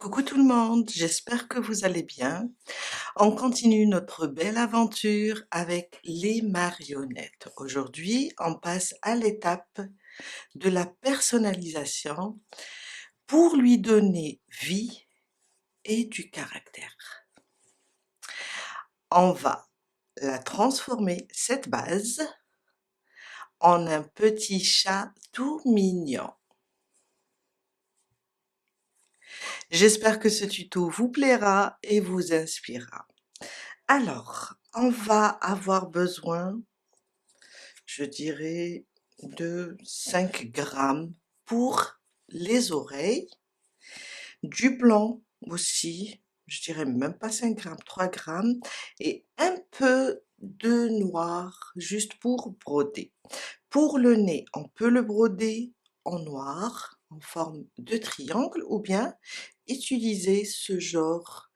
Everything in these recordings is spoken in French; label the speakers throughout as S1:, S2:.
S1: Coucou tout le monde, j'espère que vous allez bien. On continue notre belle aventure avec les marionnettes. Aujourd'hui, on passe à l'étape de la personnalisation pour lui donner vie et du caractère. On va la transformer, cette base, en un petit chat tout mignon. J'espère que ce tuto vous plaira et vous inspirera. Alors, on va avoir besoin, je dirais, de 5 grammes pour les oreilles, du blanc aussi, je dirais même pas 5 grammes, 3 grammes, et un peu de noir juste pour broder. Pour le nez, on peut le broder en noir, en forme de triangle, ou bien utiliser ce genre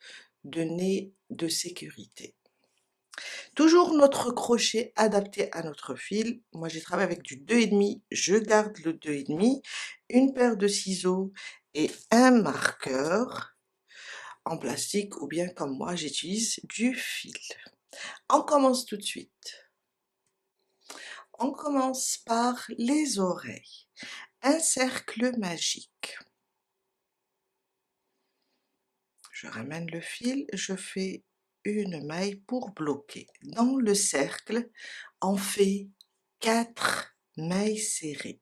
S1: de nez de sécurité. Toujours notre crochet adapté à notre fil. Moi, j'ai travaillé avec du 2,5, je garde le 2,5, une paire de ciseaux et un marqueur en plastique, ou bien comme moi, j'utilise du fil. On commence tout de suite. On commence par les oreilles. Un cercle magique. Je ramène le fil, je fais une maille pour bloquer. Dans le cercle, on fait 4 mailles serrées.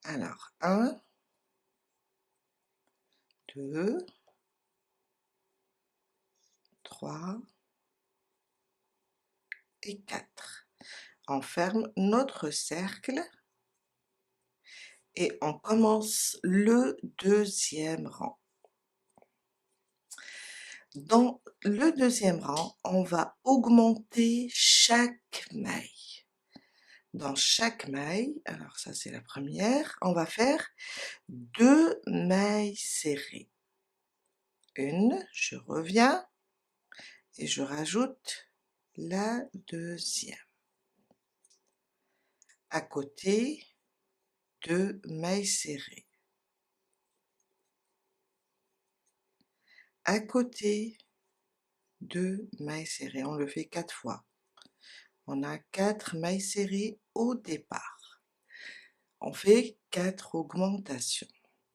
S1: Alors, 1, 2, 3 et 4. On ferme notre cercle et on commence le deuxième rang. Dans le deuxième rang, on va augmenter chaque maille. Dans chaque maille, alors ça c'est la première, on va faire 2 mailles serrées. Une, je reviens et je rajoute la deuxième. À côté, 2 mailles serrées. À côté, 2 mailles serrées. On le fait 4 fois. On a 4 mailles serrées au départ. On fait 4 augmentations.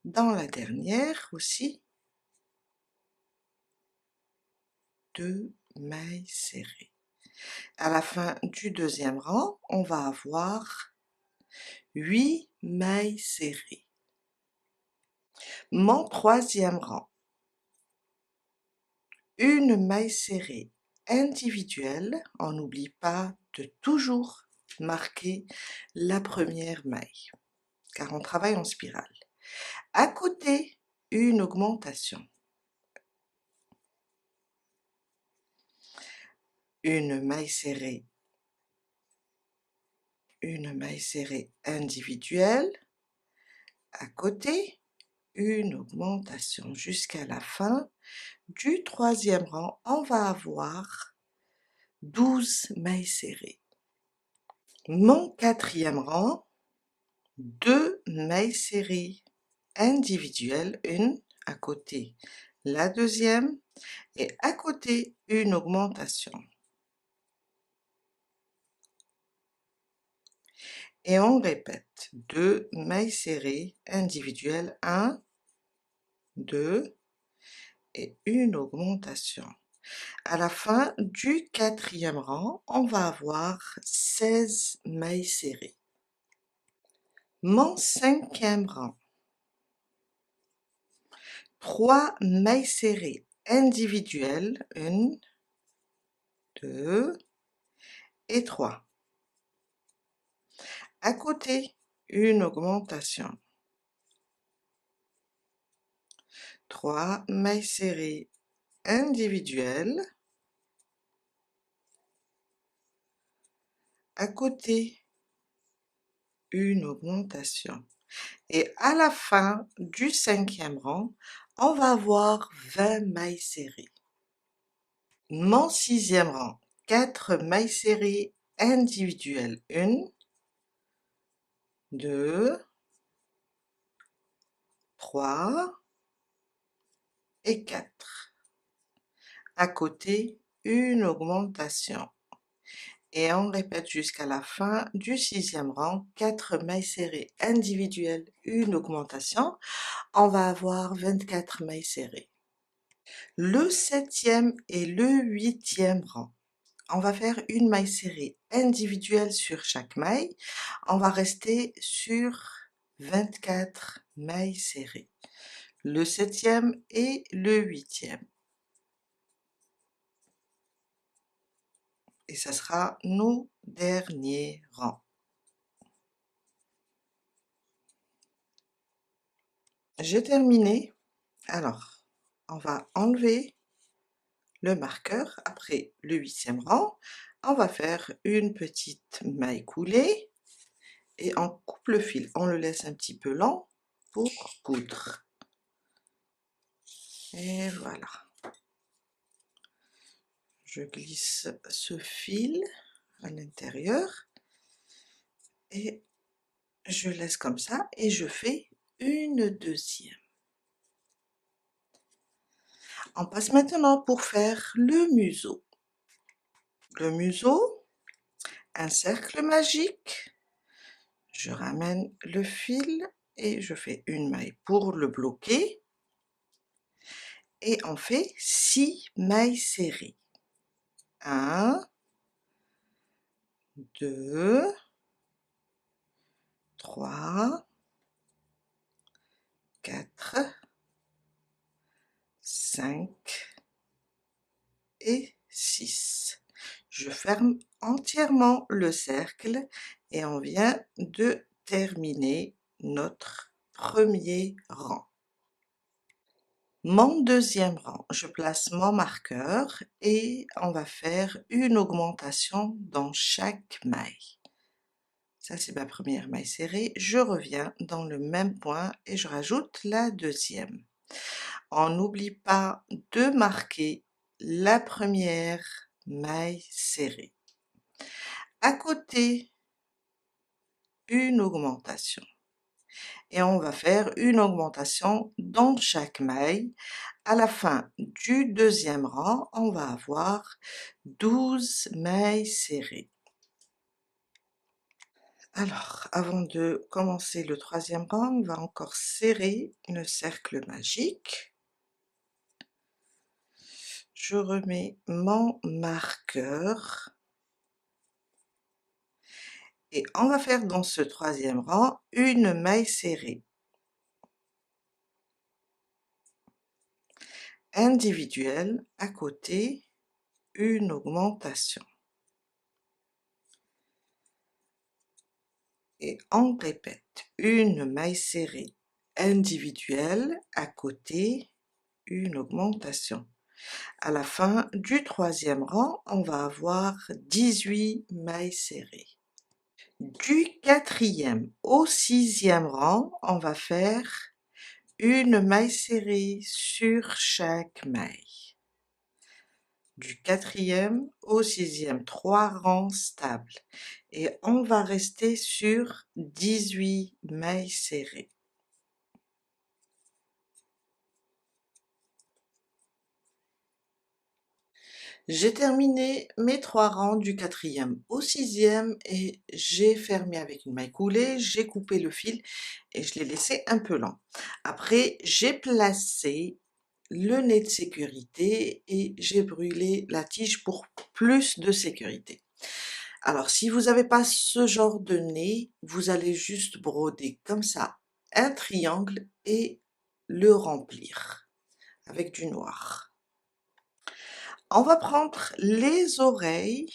S1: Dans la dernière aussi, 2 mailles serrées. À la fin du deuxième rang, on va avoir 8 mailles serrées. Mon troisième rang, une maille serrée individuelle, on n'oublie pas de toujours marquer la première maille, car on travaille en spirale. À côté, une augmentation. Une maille serrée individuelle. À côté, une augmentation jusqu'à la fin du troisième rang, on va avoir 12 mailles serrées. Mon quatrième rang, 2 mailles serrées individuelles, une à côté, la deuxième, et à côté, une augmentation. Et on répète, 2 mailles serrées individuelles, 1, 2, et une augmentation. À la fin du quatrième rang, on va avoir 16 mailles serrées. Mon cinquième rang, 3 mailles serrées individuelles, 1, 2 et 3. À côté, une augmentation. 3 mailles serrées individuelles. À côté, une augmentation. Et à la fin du cinquième rang, on va avoir 20 mailles serrées. Mon sixième rang, 4 mailles serrées individuelles, 1, 2, 3 et 4. À côté, une augmentation. Et on répète jusqu'à la fin du 6e rang, 4 mailles serrées individuelles, une augmentation. On va avoir 24 mailles serrées. Le 7e et le 8e rang, on va faire une maille serrée individuelle sur chaque maille. On va rester sur 24 mailles serrées. Le 7e et le 8e. Et ça sera nos derniers rangs. J'ai terminé. Alors, on va enlever le marqueur après le 8e rang. On va faire une petite maille coulée et on coupe le fil. On le laisse un petit peu lent pour coudre. Et voilà. Je glisse ce fil à l'intérieur et je laisse comme ça et je fais une deuxième. On passe maintenant pour faire le museau. Le museau, un cercle magique. Je ramène le fil et je fais une maille pour le bloquer. Et on fait 6 mailles serrées. 1, 2, 3, 4, 5 et 6. Je ferme entièrement le cercle et on vient de terminer notre premier rang. Mon deuxième rang, je place mon marqueur et on va faire une augmentation dans chaque maille. Ça, c'est ma première maille serrée. Je reviens dans le même point et je rajoute la deuxième. On n'oublie pas de marquer la première maille serrée. À côté, une augmentation. Et on va faire une augmentation dans chaque maille. À la fin du deuxième rang, on va avoir 12 mailles serrées. Alors, avant de commencer le troisième rang, on va encore serrer le cercle magique. Je remets mon marqueur. Et on va faire dans ce troisième rang une maille serrée individuelle, à côté, une augmentation. Et on répète, une maille serrée individuelle, à côté, une augmentation. À la fin du troisième rang, on va avoir 18 mailles serrées. Du 4e au 6e rang, on va faire une maille serrée sur chaque maille. Du 4e au 6e, 3 rangs stables. Et on va rester sur 18 mailles serrées. J'ai terminé mes 3 rangs du 4e au 6e et j'ai fermé avec une maille coulée, j'ai coupé le fil et je l'ai laissé un peu lent. Après, j'ai placé le nez de sécurité et j'ai brûlé la tige pour plus de sécurité. Alors, si vous n'avez pas ce genre de nez, vous allez juste broder comme ça un triangle et le remplir avec du noir. On va prendre les oreilles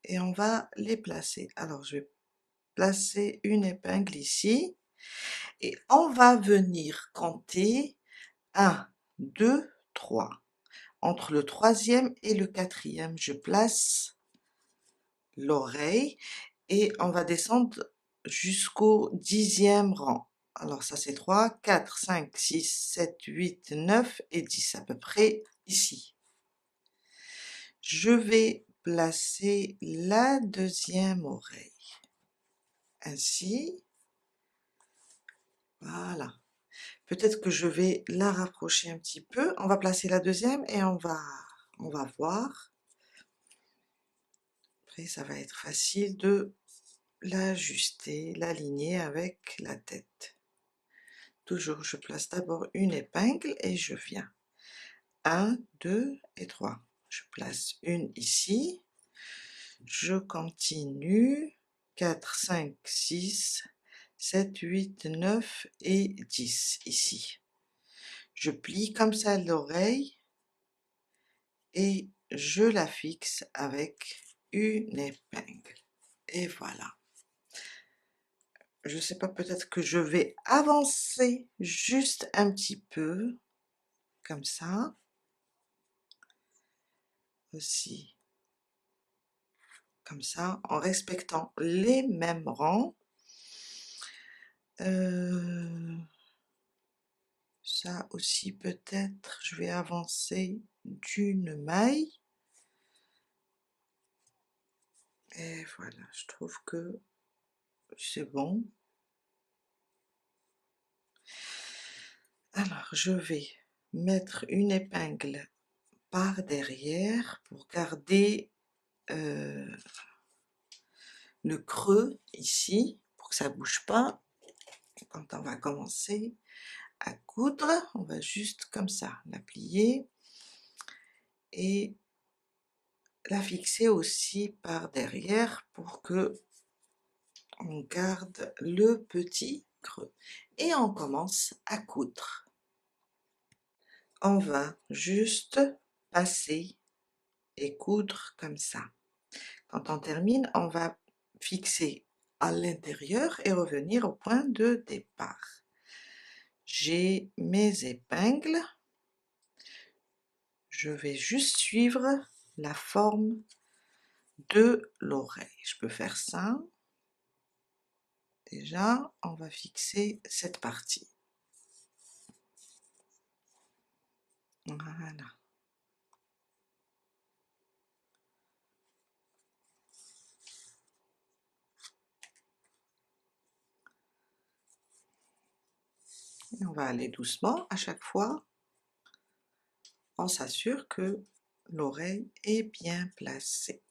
S1: et on va les placer. Alors, je vais placer une épingle ici et on va venir compter 1, 2, 3. Entre le 3e et le 4e, je place l'oreille et on va descendre jusqu'au 10e rang. Alors ça c'est 3, 4, 5, 6, 7, 8, 9 et 10 à peu près ici. Je vais placer la deuxième oreille. Ainsi. Voilà. Peut-être que je vais la rapprocher un petit peu. On va placer la deuxième et on va voir. Après, ça va être facile de l'ajuster, l'aligner avec la tête. Toujours, je place d'abord une épingle et je viens. 1, 2 et 3. Je place une ici. Je continue. 4, 5, 6, 7, 8, 9 et 10 ici. Je plie comme ça l'oreille et je la fixe avec une épingle. Et voilà. Je sais pas, peut-être que je vais avancer juste un petit peu, comme ça, aussi, comme ça, en respectant les mêmes rangs. Ça aussi, peut-être, je vais avancer d'une maille. Et voilà, je trouve que c'est bon. Alors, je vais mettre une épingle par derrière pour garder le creux ici, pour que ça bouge pas. Quand on va commencer à coudre, on va juste comme ça la plier et la fixer aussi par derrière pour que on garde le petit creux. Et on commence à coudre. On va juste passer et coudre comme ça. Quand on termine, on va fixer à l'intérieur et revenir au point de départ. J'ai mes épingles. Je vais juste suivre la forme de l'oreille. Je peux faire ça. Déjà, on va fixer cette partie. Voilà. Et on va aller doucement à chaque fois. On s'assure que l'oreille est bien placée.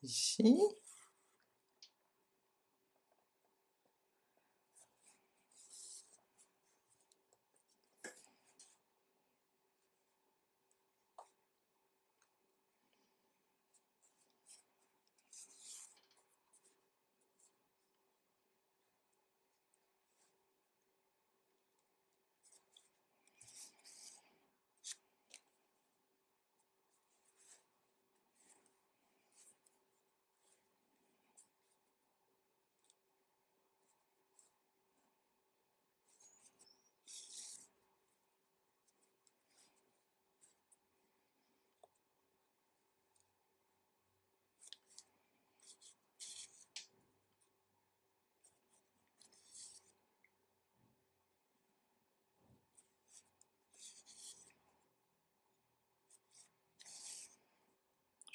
S1: Ici.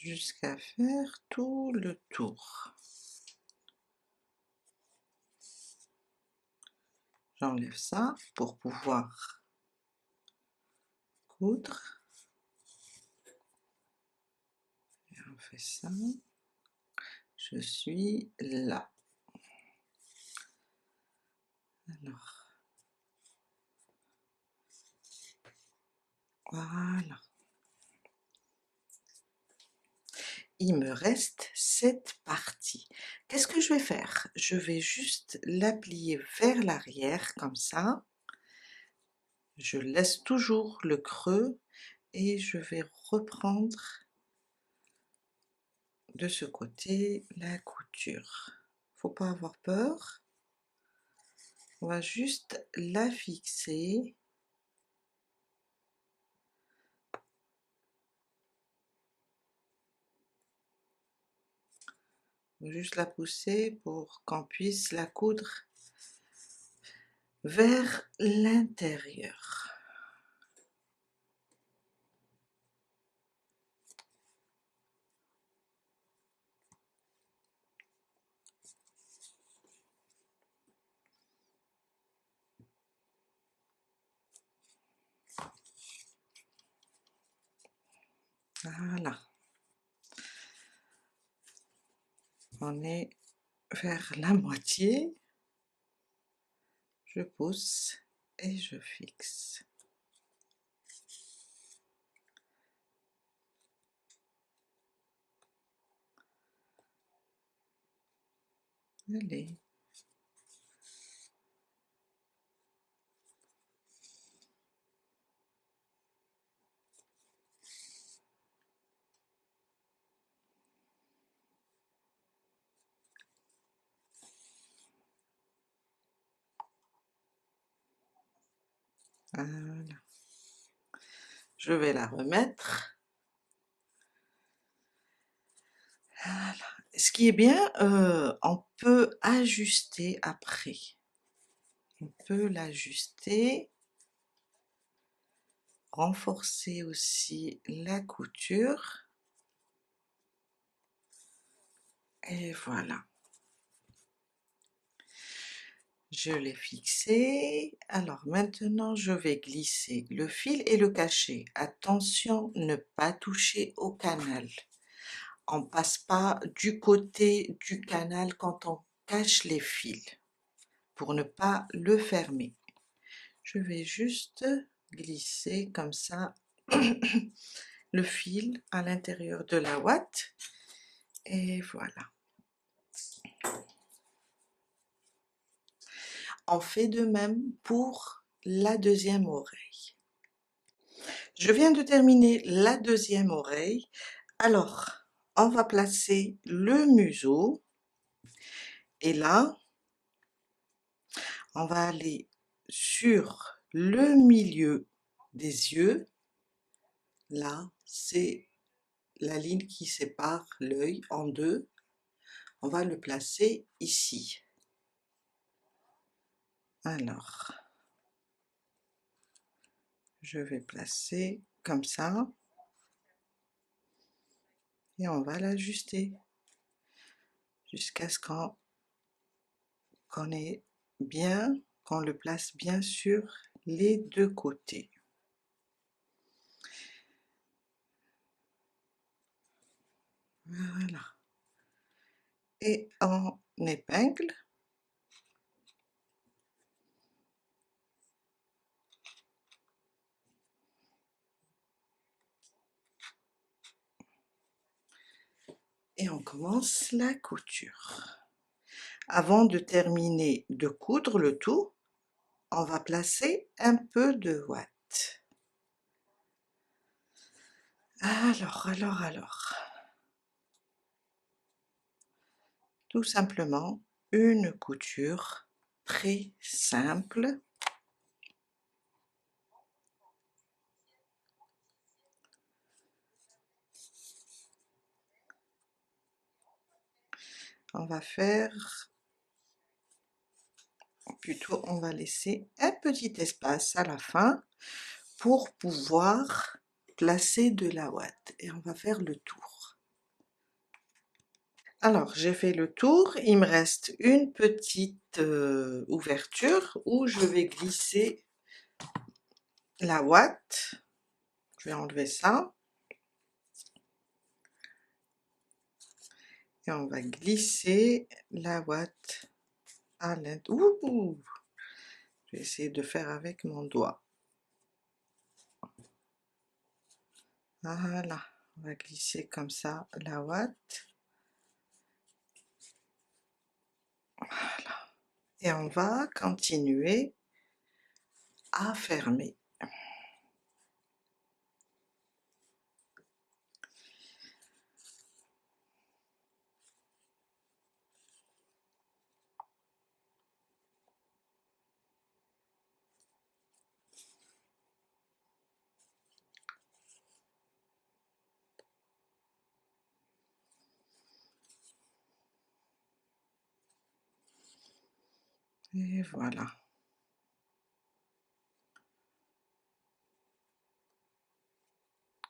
S1: Jusqu'à faire tout le tour. J'enlève ça pour pouvoir coudre. Et on fait ça. Je suis là. Alors, voilà. Il me reste cette partie. Qu'est-ce que je vais faire? Je vais juste la plier vers l'arrière comme ça. Je laisse toujours le creux et je vais reprendre de ce côté la couture. faut pas avoir peur. On va juste la fixer. On va juste la pousser pour qu'on puisse la coudre vers l'intérieur. Voilà. On est vers la moitié. Je pousse et je fixe. Allez. Voilà. Je vais la remettre. Voilà. Ce qui est bien, on peut ajuster après. On peut l'ajuster, renforcer aussi la couture. Et voilà. Je l'ai fixé. Alors maintenant, je vais glisser le fil et le cacher. Attention, ne pas toucher au canal. On passe pas du côté du canal quand on cache les fils pour ne pas le fermer. Je vais juste glisser comme ça le fil à l'intérieur de la ouate et voilà. On fait de même pour la deuxième oreille. Je viens de terminer la deuxième oreille. Alors, on va placer le museau et là, on va aller sur le milieu des yeux. Là, c'est la ligne qui sépare l'œil en deux. On va le placer ici. Alors, je vais placer comme ça et on va l'ajuster jusqu'à ce qu'on ait bien, qu'on le place bien sur les deux côtés. Voilà. Et on épingle. Et on commence la couture. Avant de terminer de coudre le tout, on va placer un peu de ouate. Alors. Tout simplement une couture très simple. On va faire, plutôt on va laisser un petit espace à la fin pour pouvoir placer de la ouate et on va faire le tour. Alors j'ai fait le tour, il me reste une petite ouverture où je vais glisser la ouate. Je vais enlever ça et on va glisser la ouate à l'intérieur. Je vais essayer de faire avec mon doigt. Voilà, on va glisser comme ça la ouate. Voilà. Et on va continuer à fermer. Et voilà.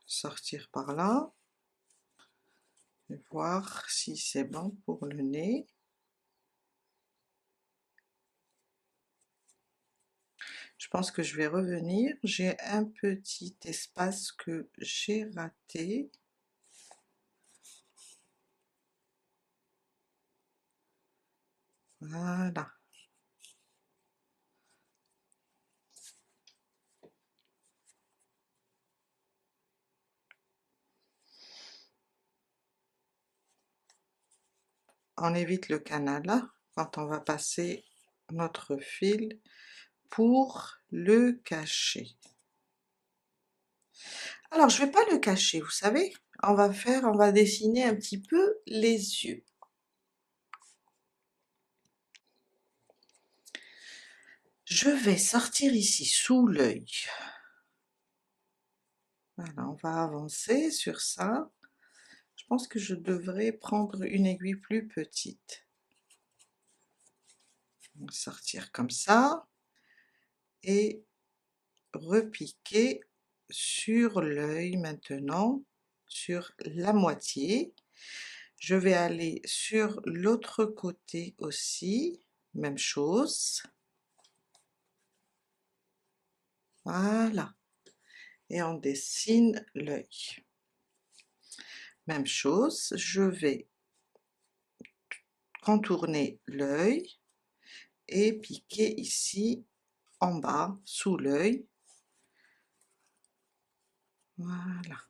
S1: Sortir par là. Et voir si c'est bon pour le nez. Je pense que je vais revenir. J'ai un petit espace que j'ai raté. Voilà. On évite le canal là, quand on va passer notre fil pour le cacher. Alors je vais pas le cacher, vous savez, on va dessiner un petit peu les yeux. Je vais sortir ici sous l'œil. Voilà, on va avancer sur ça. Je pense que je devrais prendre une aiguille plus petite. On va sortir comme ça et repiquer sur l'œil maintenant, sur la moitié. Je vais aller sur l'autre côté aussi, même chose. Voilà. Et on dessine l'œil. Même chose, je vais contourner l'œil et piquer ici en bas, sous l'œil. Voilà.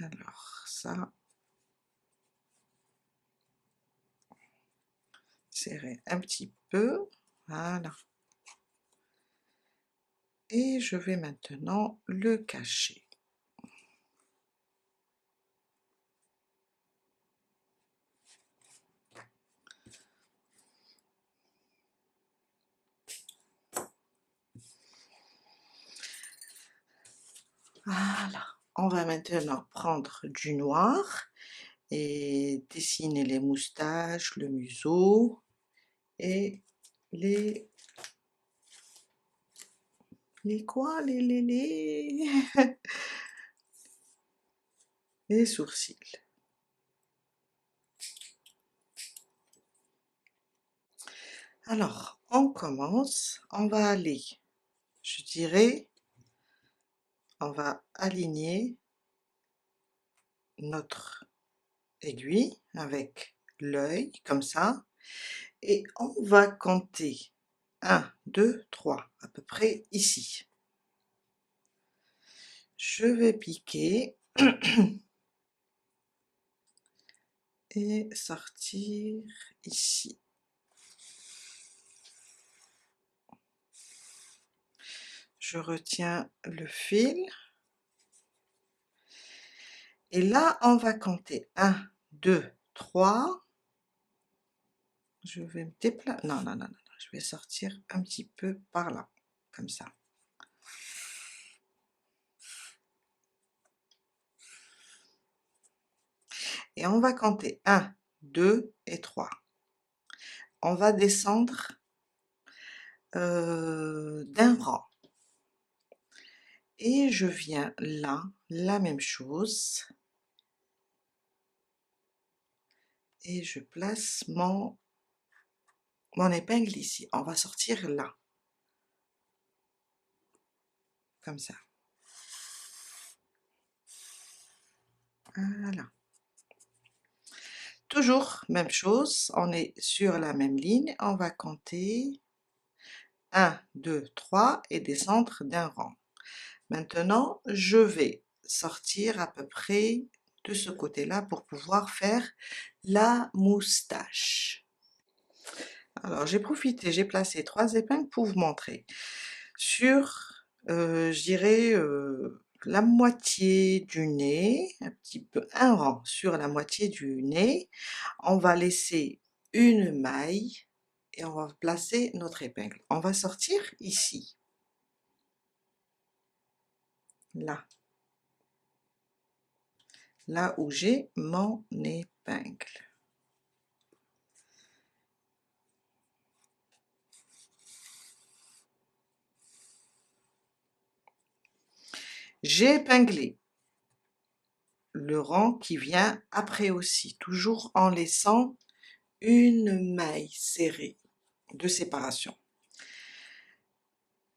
S1: Alors ça, serrer un petit peu, voilà. Et je vais maintenant le cacher. Voilà, on va maintenant prendre du noir et dessiner les moustaches, le museau et les quoi? Les sourcils. Alors, on commence, on va aller, je dirais, on va aligner notre aiguille avec l'œil, comme ça, et on va compter 1, 2, 3, à peu près ici. Je vais piquer et sortir ici. Je retiens le fil. Et là, on va compter 1, 2, 3. Je vais me déplacer. Non, non, non, non, je vais sortir un petit peu par là, comme ça. Et on va compter 1, 2 et 3. On va descendre d'un rang. Et je viens là, la même chose. Et je place mon épingle ici. On va sortir là. Comme ça. Voilà. Toujours même chose, on est sur la même ligne, on va compter 1, 2, 3 et descendre d'un rang. Maintenant, je vais sortir à peu près de ce côté-là pour pouvoir faire la moustache. Alors, j'ai profité, j'ai placé 3 épingles pour vous montrer. Sur, je dirais, la moitié du nez, un petit peu, un rang sur la moitié du nez, on va laisser une maille et on va placer notre épingle. On va sortir ici, là où j'ai mon épingle. J'ai épinglé le rang qui vient après aussi, toujours en laissant une maille serrée de séparation.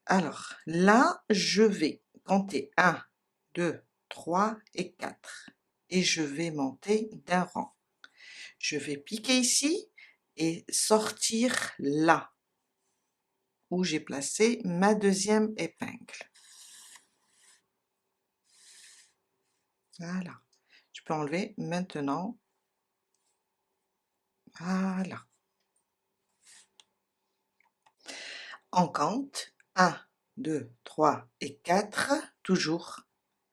S1: Alors là, je vais compter 1, 2, 3 et 4 et je vais monter d'un rang. Je vais piquer ici et sortir là où j'ai placé ma deuxième épingle. Voilà. Je peux enlever maintenant. Voilà. On compte 1, 2, 3 et 4, toujours.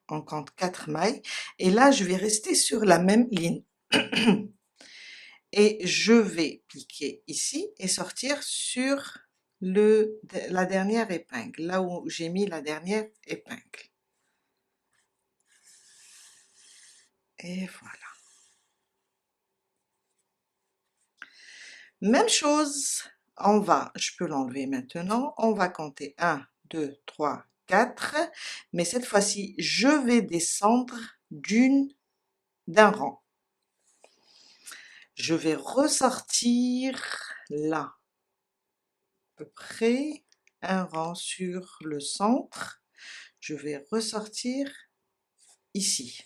S1: On compte 4 mailles. Et là, je vais rester sur la même ligne. Et je vais piquer ici et sortir sur la dernière épingle, là où j'ai mis la dernière épingle. Et voilà. Même chose, je peux l'enlever maintenant, on va compter 1, 2, 3, 4, mais cette fois-ci, je vais descendre d'un rang. Je vais ressortir là, à peu près un rang sur le centre. Je vais ressortir ici.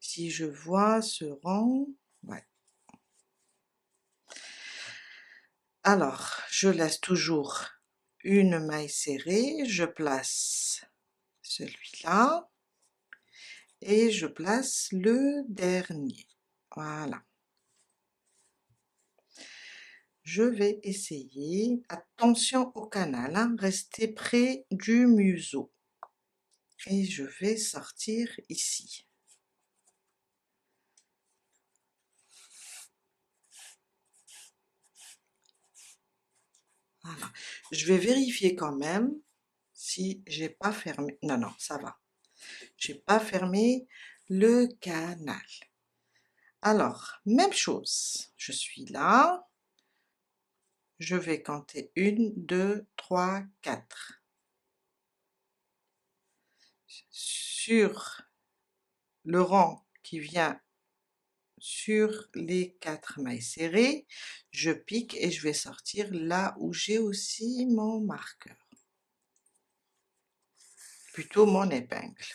S1: Si je vois ce rang, ouais. Alors, je laisse toujours une maille serrée, je place celui-là et je place le dernier. Voilà. Je vais essayer, attention au canal, hein, restez près du museau. Et je vais sortir ici. Voilà. Je vais vérifier quand même si j'ai pas fermé. Non, non, ça va. J'ai pas fermé le canal. Alors, même chose. Je suis là. Je vais compter 1, 2, 3, 4. Sur le rang qui vient sur les 4 mailles serrées, je pique et je vais sortir là où j'ai aussi mon marqueur. Plutôt mon épingle.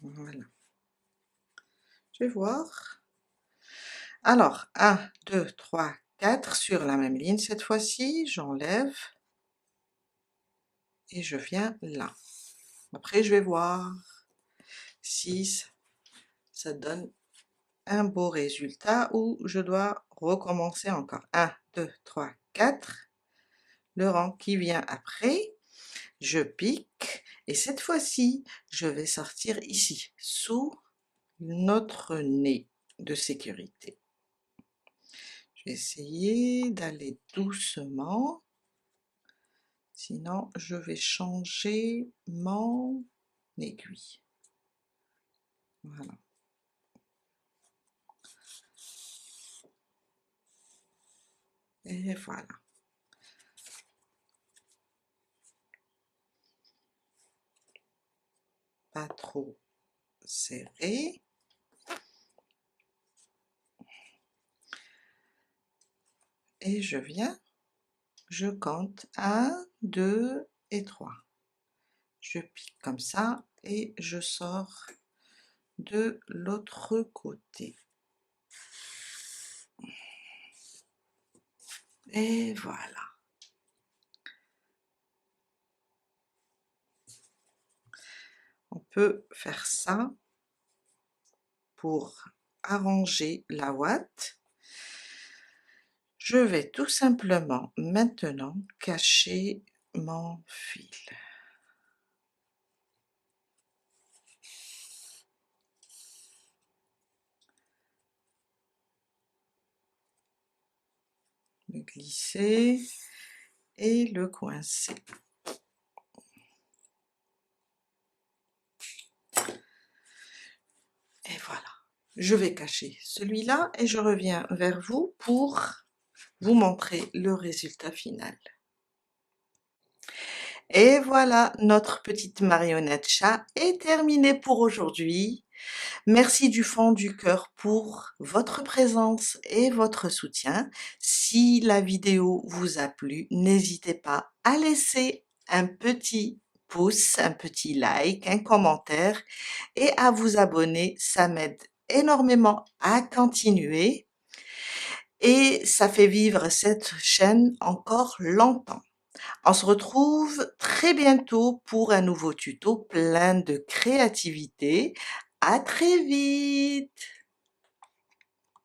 S1: Voilà. Je vais voir. Alors, 1, 2, 3, 4 sur la même ligne cette fois-ci, j'enlève et je viens là. Après, je vais voir si ça donne un beau résultat ou je dois recommencer encore. 1, 2, 3, 4. Le rang qui vient après, je pique et cette fois-ci, je vais sortir ici, sous notre nez de sécurité. Je vais essayer d'aller doucement, sinon je vais changer mon aiguille. Voilà. Et voilà. Pas trop serré. Et je viens, je compte 1, 2 et 3. Je pique comme ça et je sors de l'autre côté. Et voilà. On peut faire ça pour arranger la ouate. Je vais tout simplement maintenant cacher mon fil. Le glisser et le coincer. Et voilà. Je vais cacher celui-là et je reviens vers vous pour vous montrer le résultat final. Et voilà, notre petite marionnette chat est terminée pour aujourd'hui. Merci du fond du cœur pour votre présence et votre soutien. Si la vidéo vous a plu, n'hésitez pas à laisser un petit pouce, un petit like, un commentaire et à vous abonner. Ça m'aide énormément à continuer et ça fait vivre cette chaîne encore longtemps. On se retrouve très bientôt pour un nouveau tuto plein de créativité. À très vite!